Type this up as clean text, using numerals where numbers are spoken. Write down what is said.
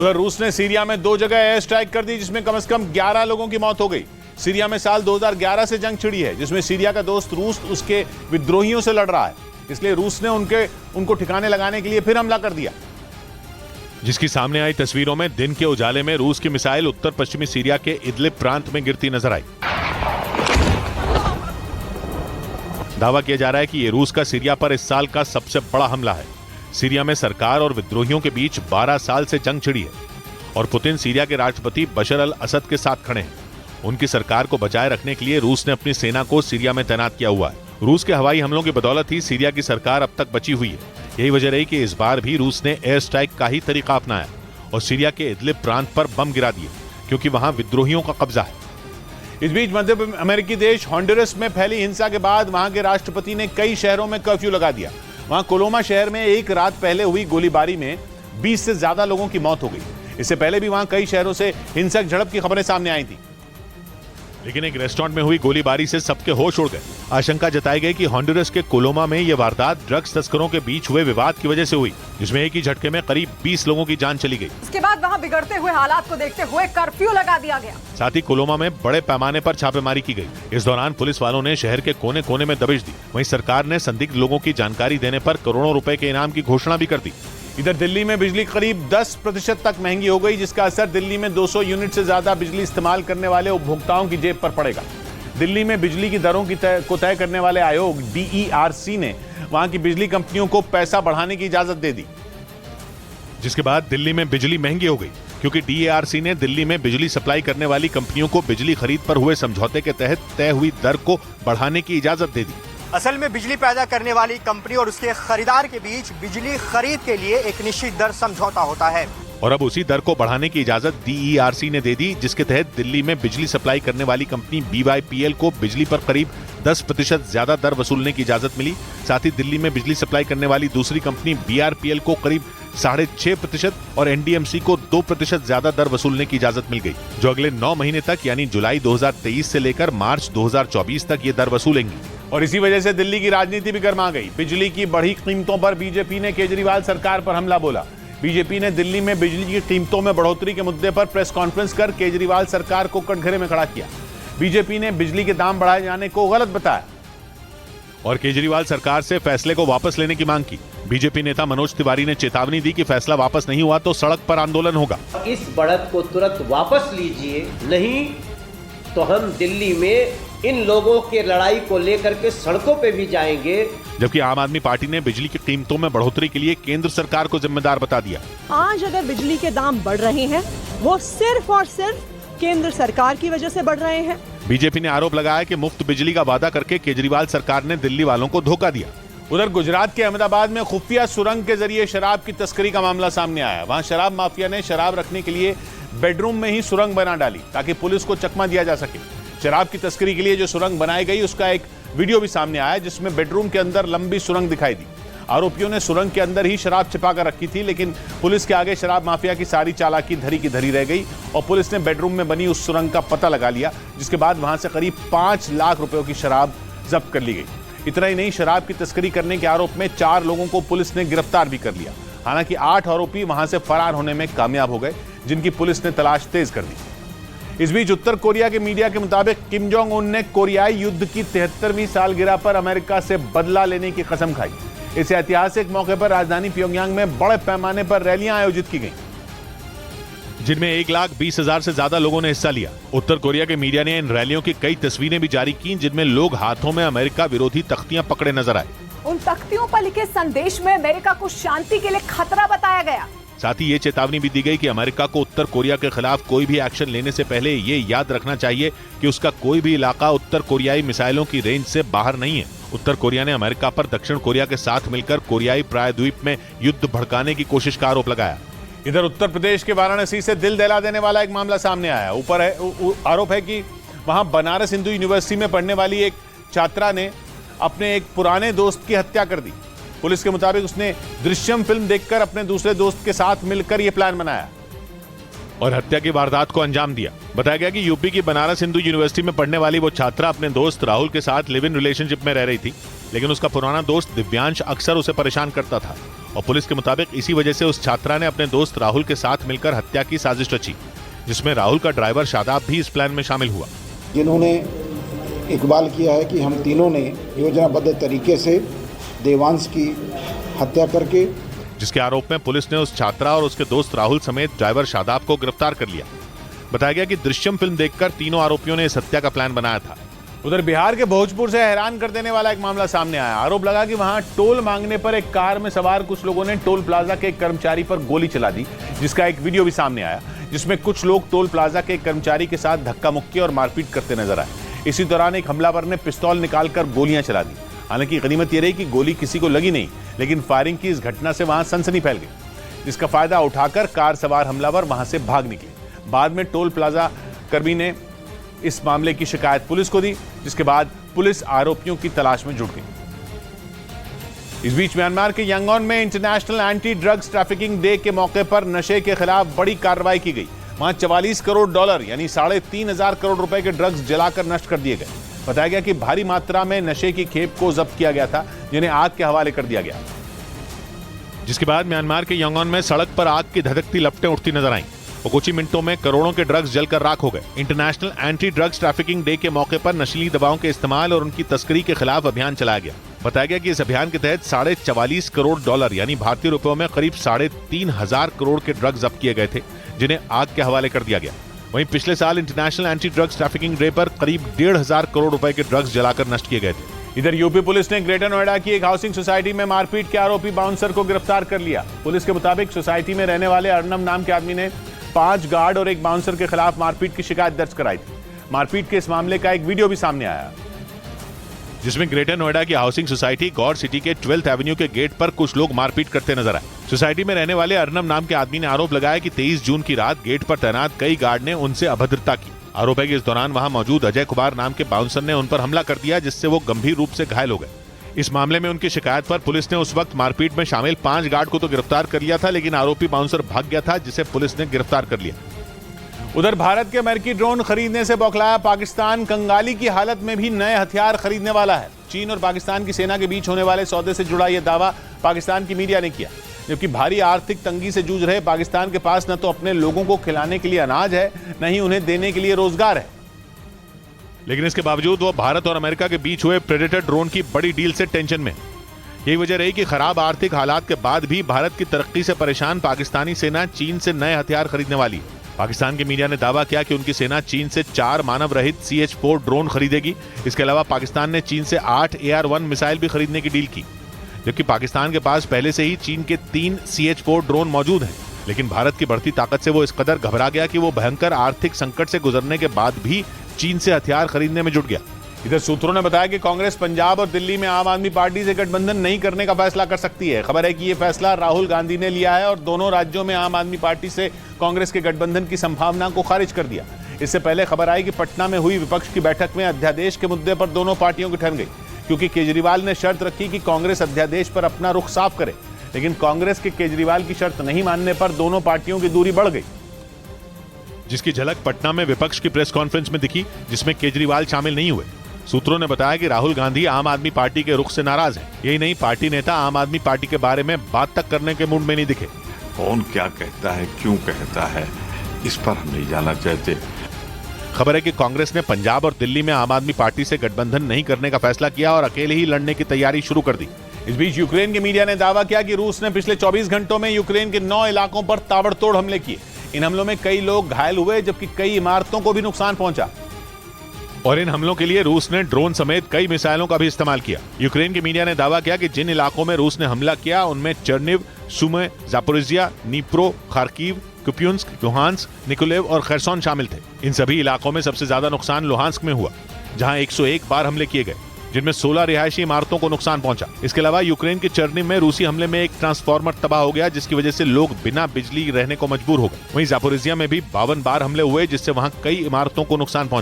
उधर रूस ने सीरिया में 2 जगह एयर स्ट्राइक कर दी जिसमें कम से कम 11 लोगों की मौत हो गई। सीरिया में साल 2011 से जंग छिड़ी है जिसमें सीरिया का दोस्त रूस उसके विद्रोहियों से लड़ रहा है, इसलिए रूस ने उनको ठिकाने लगाने के लिए फिर हमला कर दिया। जिसकी सामने आई तस्वीरों में दिन के उजाले में रूस की मिसाइल उत्तर पश्चिमी सीरिया के इदलिब प्रांत में गिरती नजर आई। दावा किया जा रहा है कि यह रूस का सीरिया पर इस साल का सबसे बड़ा हमला है। सीरिया में सरकार और विद्रोहियों के बीच 12 साल से जंग छिड़ी है और पुतिन सीरिया के राष्ट्रपति बशर अल असद के साथ खड़े हैं। उनकी सरकार को बचाए रखने के लिए रूस ने अपनी सेना को सीरिया में तैनात किया हुआ है। रूस के हवाई हमलों की बदौलत ही सीरिया की सरकार अब तक बची हुई है। यही वजह रही कि इस बार भी रूस ने एयर स्ट्राइक का ही तरीका अपनाया और सीरिया के इदलिब प्रांत पर बम गिरा दिए क्योंकि वहां विद्रोहियों का कब्जा है। इस बीच मध्य अमेरिकी देश हॉन्डुरस में फैली हिंसा के बाद वहां के राष्ट्रपति ने कई शहरों में कर्फ्यू लगा दिया। वहां कोलोमा शहर में एक रात पहले हुई गोलीबारी में 20 से ज्यादा लोगों की मौत हो गई। इससे पहले भी वहां कई शहरों से हिंसक झड़प की खबरें सामने आई थी, लेकिन एक रेस्टोरेंट में हुई गोलीबारी से सबके होश उड़ गए। आशंका जताई गई कि हॉन्डुरस के कोलोमा में यह वारदात ड्रग्स तस्करों के बीच हुए विवाद की वजह से हुई, जिसमें एक ही झटके में करीब 20 लोगों की जान चली गई। इसके बाद वहां बिगड़ते हुए हालात को देखते हुए कर्फ्यू लगा दिया गया। साथ ही कोलोमा में बड़े पैमाने पर छापेमारी की गई। इस दौरान पुलिस वालों ने शहर के कोने कोने में दबिश दी। वहीं सरकार ने संदिग्ध लोगों की जानकारी देने पर करोड़ों रुपए के इनाम की घोषणा भी कर दी। इधर दिल्ली में बिजली करीब 10% तक महंगी हो गई, जिसका असर दिल्ली में 200 यूनिट से ज्यादा बिजली इस्तेमाल करने वाले उपभोक्ताओं की जेब पर पड़ेगा। दिल्ली में बिजली की दरों को तय करने वाले आयोग DERC ने वहां की बिजली कंपनियों को पैसा बढ़ाने की इजाजत दे दी, जिसके बाद दिल्ली में बिजली महंगी हो गई क्योंकि DERC ने दिल्ली में बिजली सप्लाई करने वाली कंपनियों को बिजली खरीद पर हुए समझौते के तहत तय हुई दर को बढ़ाने की इजाजत दे दी। असल में बिजली पैदा करने वाली कंपनी और उसके खरीदार के बीच बिजली खरीद के लिए एक निश्चित दर समझौता होता है और अब उसी दर को बढ़ाने की इजाजत DERC ने दे दी, जिसके तहत दिल्ली में बिजली सप्लाई करने वाली कंपनी BYPL को बिजली पर करीब 10% ज्यादा दर वसूलने की इजाजत मिली। साथ ही दिल्ली में बिजली सप्लाई करने वाली दूसरी कंपनी BRPL को करीब 6.5% और NDMC को 2% ज्यादा दर वसूलने की इजाजत मिल गई, जो अगले 9 महीने तक यानी जुलाई 2023 से लेकर मार्च 2024 तक ये दर वसूलेंगी। और इसी वजह से दिल्ली की राजनीति भी गर्मा गई। बिजली की बढ़ी कीमतों पर बीजेपी ने केजरीवाल सरकार पर हमला बोला। बीजेपी ने दिल्ली में बिजली की कीमतों में बढ़ोतरी के मुद्दे पर प्रेस कॉन्फ्रेंस कर केजरीवाल सरकार को कटघरे में खड़ा किया। बीजेपी ने बिजली के दाम बढ़ाए जाने को गलत बताया और केजरीवाल सरकार से फैसले को वापस लेने की मांग की। बीजेपी नेता मनोज तिवारी ने चेतावनी दी कि फैसला वापस नहीं हुआ तो सड़क पर आंदोलन होगा। इस बढ़त को तुरंत वापस लीजिए, नहीं तो हम दिल्ली में इन लोगों के लड़ाई को लेकर के सड़कों पे भी जाएंगे। जबकि आम आदमी पार्टी ने बिजली की कीमतों में बढ़ोतरी के लिए केंद्र सरकार को जिम्मेदार बता दिया। आज अगर बिजली के दाम बढ़ रहे हैं वो सिर्फ और सिर्फ केंद्र सरकार की वजह से बढ़ रहे हैं। बीजेपी ने आरोप लगाया कि मुफ्त बिजली का वादा करके केजरीवाल सरकार ने दिल्ली वालों को धोखा दिया। उधर गुजरात के अहमदाबाद में खुफिया सुरंग के जरिए शराब की तस्करी का मामला सामने आया। वहां शराब माफिया ने शराब रखने के लिए बेडरूम में ही सुरंग बना डाली ताकि पुलिस को चकमा दिया जा सके। शराब की तस्करी के लिए जो सुरंग बनाई गई उसका एक वीडियो भी सामने आया जिसमें बेडरूम के अंदर लंबी सुरंग दिखाई दी। आरोपियों ने सुरंग के अंदर ही शराब छिपा कर रखी थी, लेकिन पुलिस के आगे शराब माफिया की सारी चालाकी धरी की धरी रह गई और पुलिस ने बेडरूम में बनी उस सुरंग का पता लगा लिया, जिसके बाद वहां से करीब 5 लाख रुपयों की शराब जब्त कर ली गई। इतना ही नहीं, शराब की तस्करी करने के आरोप में 4 लोगों को पुलिस ने गिरफ्तार भी कर लिया। हालांकि 8 आरोपी वहां से फरार होने में कामयाब हो गए, जिनकी पुलिस ने तलाश तेज कर दी। इस बीच उत्तर कोरिया के मीडिया के मुताबिक किम जोंग उन ने कोरियाई युद्ध की 73वीं सालगिरह पर अमेरिका से बदला लेने की कसम खाई। इस ऐतिहासिक मौके पर राजधानी प्योंगयांग में बड़े पैमाने पर रैलियां आयोजित की गईं, जिनमें 1,20,000 से ज्यादा लोगों ने हिस्सा लिया। उत्तर कोरिया के मीडिया ने इन रैलियों की कई तस्वीरें भी जारी की, जिनमें लोग हाथों में अमेरिका विरोधी तख्तियां पकड़े नजर आए। उन तख्तियों पर लिखे संदेश में अमेरिका को शांति के लिए खतरा बताया गया। साथ ही ये चेतावनी भी दी गई कि अमेरिका को उत्तर कोरिया के खिलाफ कोई भी एक्शन लेने से पहले ये याद रखना चाहिए कि उसका कोई भी इलाका उत्तर कोरियाई मिसाइलों की रेंज से बाहर नहीं है। उत्तर कोरिया ने अमेरिका पर दक्षिण कोरिया के साथ मिलकर कोरियाई प्रायद्वीप में युद्ध भड़काने की कोशिश का आरोप लगाया। इधर उत्तर प्रदेश के वाराणसी से दिल दहला देने वाला एक मामला सामने आया। आरोप है कि वहां बनारस हिंदू यूनिवर्सिटी में पढ़ने वाली एक छात्रा ने अपने एक पुराने दोस्त की हत्या कर दी। पुलिस के मुताबिक उसने दृश्यम फिल्म देखकर अपने दूसरे दोस्त के साथ मिलकर यह प्लान बनाया और हत्या की वारदात को अंजाम दिया। बताया गया कि यूपी की बनारस हिंदू यूनिवर्सिटी में पढ़ने वाली वो छात्रा अपने दोस्त राहुल के साथ लिव इन रिलेशनशिप में रह रही थी, लेकिन उसका पुराना दोस्त दिव्यांश अक्सर उसे परेशान करता था और पुलिस के मुताबिक इसी वजह से उस छात्रा ने अपने दोस्त राहुल के साथ मिलकर हत्या की साजिश रची, जिसमें राहुल का ड्राइवर शादाब भी इस प्लान में शामिल हुआ। जिन्होंने इकबाल किया है कि हम तीनों ने योजनाबद्ध तरीके से देवांश की हत्या करके, जिसके आरोप में पुलिस ने उस छात्रा और उसके दोस्त राहुल समेत ड्राइवर शादाब को गिरफ्तार कर लिया। बताया गया कि दृश्यम फिल्म देखकर तीनों आरोपियों ने इस हत्या का प्लान बनाया था। उधर बिहार के भोजपुर से हैरान कर देने वाला एक मामला सामने आया। आरोप लगा कि वहां टोल मांगने पर एक कार में सवार कुछ लोगों ने टोल प्लाजा के एक कर्मचारी पर गोली चला दी, जिसका एक वीडियो भी सामने आया, जिसमें कुछ लोग टोल प्लाजा के एक कर्मचारी के साथ धक्का मुक्की और मारपीट करते नजर आए। इसी दौरान एक हमलावर ने पिस्तौल निकालकर गोलियां चला दी। हालांकि गनीमत यह रही कि गोली किसी को लगी नहीं, लेकिन फायरिंग की इस घटना से वहां सनसनी फैल गई, जिसका फायदा उठाकर कार सवार हमलावर वहां से भाग निकले। बाद में टोल प्लाजा कर्मी ने इस मामले की शिकायत पुलिस को दी, जिसके बाद पुलिस आरोपियों की तलाश में जुट गई। इस बीच म्यांमार के यांगोन में international anti drugs trafficking day के मौके पर नशे के खिलाफ बड़ी कार्रवाई की गई। वहां 44 करोड़ डॉलर यानी 3.5 करोड़ रुपए के ड्रग्स जलाकर नष्ट कर दिए गए। बताया गया कि भारी मात्रा में नशे की खेप को जब्त किया गया था, जिन्हें आग के हवाले कर दिया गया। जिसके बाद म्यांमार के यांगोन में सड़क पर आग की धधकती लपटें उठती नजर आईं और कुछ ही मिनटों में करोड़ों के ड्रग्स जलकर राख हो गए। International anti drugs trafficking day के मौके पर नशीली दवाओं के इस्तेमाल और उनकी तस्करी के खिलाफ अभियान चलाया गया। बताया गया कि इस अभियान के तहत 44.5 करोड़ डॉलर यानी भारतीय रुपयों में करीब 3.5 करोड़ के ड्रग्स जब्त किए गए थे, जिन्हें आग के हवाले कर दिया गया। वहीं पिछले साल international anti drugs trafficking day पर करीब 1.5 करोड़ रुपए के ड्रग्स जलाकर नष्ट किए गए थे। इधर यूपी पुलिस ने ग्रेटर नोएडा की एक हाउसिंग सोसाइटी में मारपीट के आरोपी बाउंसर को गिरफ्तार कर लिया। पुलिस के मुताबिक सोसाइटी में रहने वाले अर्नब नाम के आदमी ने 5 गार्ड और एक बाउंसर के खिलाफ मारपीट की शिकायत दर्ज कराई थी। मारपीट के इस मामले का एक वीडियो भी सामने आया, जिसमें ग्रेटर नोएडा की हाउसिंग सोसाइटी गौर सिटी के 12th एवेन्यू के गेट पर कुछ लोग मारपीट करते नजर आए। सोसाइटी में रहने वाले अर्नब नाम के आदमी ने आरोप लगाया कि 23 जून की रात गेट पर तैनात कई गार्ड ने उनसे अभद्रता की। आरोप है कि इस दौरान वहां मौजूद अजय कुमार नाम के बाउंसर ने उन पर हमला कर दिया, जिससे वो गंभीर रूप से घायल हो गए। इस मामले में उनकी शिकायत पर पुलिस ने उस वक्त मारपीट में शामिल 5 गार्ड को तो गिरफ्तार कर लिया था, लेकिन आरोपी बाउंसर भाग गया था, जिसे पुलिस ने गिरफ्तार कर लिया। उधर भारत के अमेरिकी ड्रोन खरीदने से बौखलाया पाकिस्तान कंगाली की हालत में भी नए हथियार खरीदने वाला है। चीन और पाकिस्तान की सेना के बीच होने वाले सौदे से जुड़ा यह दावा पाकिस्तान की मीडिया ने किया, जबकि भारी आर्थिक तंगी से जूझ रहे पाकिस्तान के पास न तो अपने लोगों को खिलाने के लिए अनाज है, न ही उन्हें देने के लिए रोजगार है। लेकिन इसके बावजूद वो भारत और अमेरिका के बीच हुए प्रेडेटर ड्रोन की बड़ी डील से टेंशन में। यही वजह रही कि खराब आर्थिक हालात के बाद भी भारत की तरक्की से परेशान पाकिस्तानी सेना चीन से नए हथियार खरीदने वाली है। पाकिस्तान की मीडिया ने दावा किया कि उनकी सेना चीन से 4 मानव रहित CH-4 ड्रोन खरीदेगी। इसके अलावा पाकिस्तान ने चीन से 8 AR-1 मिसाइल भी खरीदने की डील की, जबकि पाकिस्तान के पास पहले से ही चीन के 3 CH-4 ड्रोन मौजूद हैं। लेकिन भारत की बढ़ती ताकत से वो इस कदर घबरा गया कि वो भयंकर आर्थिक संकट से गुजरने के बाद भी चीन से हथियार खरीदने में जुट गया। इधर सूत्रों ने बताया कि कांग्रेस पंजाब और दिल्ली में आम आदमी पार्टी से गठबंधन नहीं करने का फैसला कर सकती है। खबर है कि यह फैसला राहुल गांधी ने लिया है और दोनों राज्यों में आम आदमी पार्टी से कांग्रेस के गठबंधन की संभावना को खारिज कर दिया। इससे पहले खबर आई कि पटना में हुई विपक्ष की बैठक में अध्यादेश के मुद्दे पर दोनों पार्टियों की ठन गई, क्योंकि केजरीवाल ने शर्त रखी कि कांग्रेस अध्यादेश पर अपना रुख साफ करे। लेकिन कांग्रेस के केजरीवाल की शर्त नहीं मानने पर दोनों पार्टियों की दूरी बढ़ गई, जिसकी झलक पटना में विपक्ष की प्रेस कॉन्फ्रेंस में दिखी, जिसमें केजरीवाल शामिल नहीं हुए। सूत्रों ने बताया कि राहुल गांधी आम आदमी पार्टी के रुख से नाराज हैं। यही नहीं, पार्टी नेता आम आदमी पार्टी के बारे में बात तक करने के मूड में नहीं दिखे। कौन क्या कहता है, क्यों कहता है, इस पर हम नहीं जाना चाहते। खबर है कि कांग्रेस ने पंजाब और दिल्ली में आम आदमी पार्टी से गठबंधन नहीं करने का फैसला किया और अकेले ही लड़ने की तैयारी शुरू कर दी। इस बीच यूक्रेन की मीडिया ने दावा किया कि रूस ने पिछले 24 घंटों में यूक्रेन के 9 इलाकों पर ताबड़तोड़ हमले किए। इन हमलों में कई लोग घायल हुए, जबकि कई इमारतों को भी नुकसान पहुंचा। और इन हमलों के लिए रूस ने ड्रोन समेत कई मिसाइलों का भी इस्तेमाल किया। यूक्रेन की मीडिया ने दावा किया कि जिन इलाकों में रूस ने हमला किया उनमें Chernihiv, Sumy, Zaporizhzhia, Dnipro, Kharkiv, Kupiansk, Luhansk, Mykolaiv और खरसोन शामिल थे। इन सभी इलाकों में सबसे ज्यादा नुकसान लुहांस्क में हुआ, जहां 101 बार हमले किए गए, जिनमें 16 रिहायशी इमारतों को नुकसान पहुंचा। इसके अलावा यूक्रेन के चर्निव में रूसी हमले में एक ट्रांसफार्मर तबाह हो गया, जिसकी वजह से लोग बिना बिजली रहने को मजबूर हो गए। वहीं जापोरिजिया में भी 52 बार हमले हुए, जिससे वहां कई इमारतों को नुकसान पहुंचा।